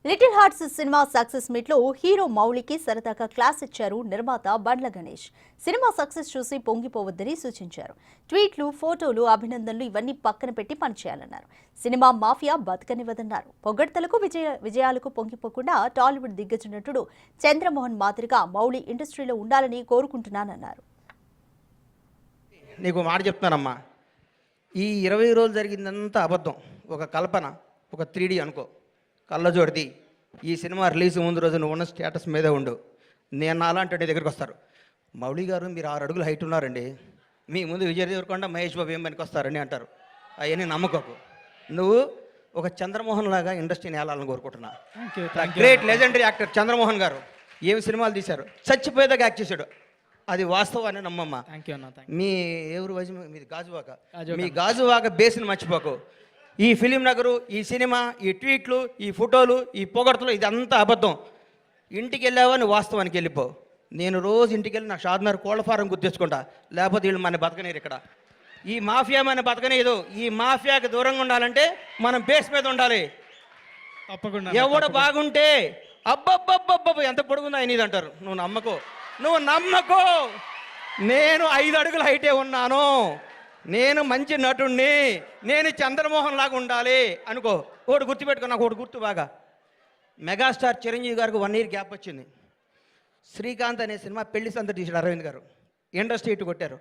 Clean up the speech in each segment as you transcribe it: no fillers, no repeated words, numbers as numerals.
Little hearts cinema success meet లో hero మౌలికి సరదాగా class ఇచ్చారు నిర్మాత బండ్ల గణేష్. సినిమా సక్సెస్ చూసి పొంగిపోవద్దని సూచించారు. ట్వీట్లు, ఫోటోలు, అభినందనలు ఇవన్నీ పక్కన పెట్టి పనిచేయాలన్నారు. Cinema mafia బతకనివ్వదన్నారు. పొగడ్తలకు విజయాలకు పొంగిపోకుండా టాలీవుడ్ దిగ్గజ నటుడు చంద్రమోహన్ మాదిరిగా మౌలి ఇండస్ట్రీలో ఉండాలని కోరుకుంటున్నానన్నారు. నీకు మాట చెప్తున్నానమ్మా, ఈ 20 రోజులు జరిగిందంతా అబద్ధం, ఒక కల్పన, ఒక 3D అనుకో. కళ్ళజోడిది ఈ సినిమా రిలీజ్ ముందు రోజు నువ్వు ఉన్న స్టేటస్ మీదే ఉండు. నేను అలాంటి దగ్గరికి వస్తారు. మౌళి గారు మీరు 6 అడుగులు హైట్ ఉన్నారండి, మీ ముందు విజయ్ దేవరకొండ, మహేష్ బాబు ఏం పనికి వస్తారని అంటారు. అవన్నీ నమ్మకోకు. నువ్వు ఒక చంద్రమోహన్ లాగా ఇండస్ట్రీని ఏలాలని కోరుకుంటున్నా. గ్రేట్ లెజెండరీ యాక్టర్ చంద్రమోహన్ గారు ఏమి సినిమాలు తీశారు, చచ్చిపోయేదాకా యాక్ట్ చేశాడు. అది వాస్తవాన్ని నమ్మమ్మ. మీ ఎవరు మీది గాజువాక, మీ గాజువాక బేస్ని మర్చిపోకు. ఈ ఫిలిం నగరు, ఈ సినిమా, ఈ ట్వీట్లు, ఈ ఫోటోలు, ఈ పొగడతలు ఇదంతా అబద్ధం. ఇంటికి వెళ్ళావని వాస్తవానికి వెళ్ళిపో. నేను రోజు ఇంటికి వెళ్ళి నా షాద్నగర్ కోళ్ల ఫారం గుర్తించుకుంటా, లేకపోతే వీళ్ళు మన బతకనేరు. ఇక్కడ ఈ మాఫియా మన బతకనేదు. ఈ మాఫియాకి దూరంగా ఉండాలంటే మనం బేస్ మీద ఉండాలి. తప్పకుండా ఎవడు బాగుంటే అబ్బబ్బబ్బబ్బ ఎంత పొడుగుందా ఆయన ఇది అంటారు. నువ్వు నమ్మకో. నేను 5 అడుగుల హైటే ఉన్నాను, నేను మంచి నటుణ్ణి, నేను చంద్రమోహన్ లాగా ఉండాలి అనుకో. ఒకటి గుర్తుపెట్టుకో, నాకు ఒకటి గుర్తు బాగా. మెగాస్టార్ చిరంజీవి గారికి 1 ఇయర్ గ్యాప్ వచ్చింది. శ్రీకాంత్ అనే సినిమా పెళ్లి సందడి తీసాడు అరవింద్ గారు. ఇండస్ట్రీ ఇటు కొట్టారు.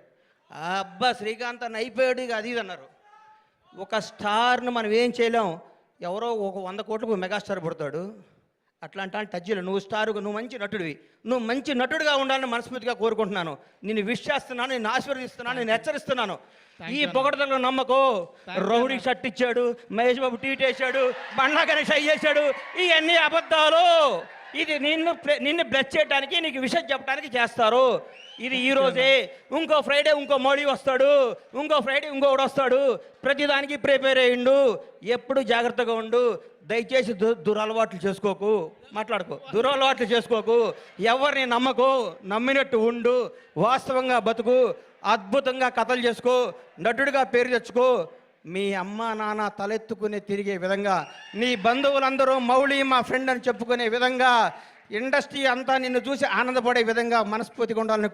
అబ్బా శ్రీకాంత్ అన్న అయిపోయాడు ఇక అది ఇది అన్నారు. ఒక స్టార్ను మనం ఏం చేయలేం. ఎవరో ఒక 100 కోట్లకు మెగాస్టార్ పుడతాడు. అట్లాంటి టచ్లు నువ్వు స్టారుగా, నువ్వు మంచి నటుడివి, నువ్వు మంచి నటుడిగా ఉండాలని మనస్ఫూర్తిగా కోరుకుంటున్నాను. నేను విష్ చేస్తున్నాను, నేను ఆశీర్వదిస్తున్నాను, నేను హెచ్చరిస్తున్నాను. ఈ పొగడతలో నమ్మకో. రౌడీ షర్ట్ ఇచ్చాడు, మహేష్ బాబు ట్వీట్ వేసాడు, బండ్ల గణేష్ అయ్యేశాడు, ఇవన్నీ అబద్ధాలు. ఇది నిన్ను బ్లెస్ చేయడానికి, నీకు విషయం చెప్పడానికి చేస్తారు. ఇది ఈ రోజే. ఇంకో ఫ్రైడే ఇంకో మోడీ వస్తాడు, ఇంకో ఫ్రైడే ఇంకొకడు వస్తాడు. ప్రతిదానికి ప్రిపేర్ అయ్యిండు. ఎప్పుడు జాగ్రత్తగా ఉండు. దయచేసి దురలవాట్లు చేసుకోకు, దురలవాట్లు చేసుకోకు. ఎవరిని నమ్మకు, నమ్మినట్టు ఉండు, వాస్తవంగా బతుకు, అద్భుతంగా కథలు చేసుకో, నటుడిగా పేరు తెచ్చుకో. మీ అమ్మ నాన్న తలెత్తుకునే తిరిగే విధంగా, నీ బంధువులందరూ మౌళి మా ఫ్రెండ్ అని చెప్పుకునే విధంగా, ఇండస్ట్రీ అంతా నిన్ను చూసి ఆనందపడే విధంగా మనస్ఫూర్తిగా ఉండాలని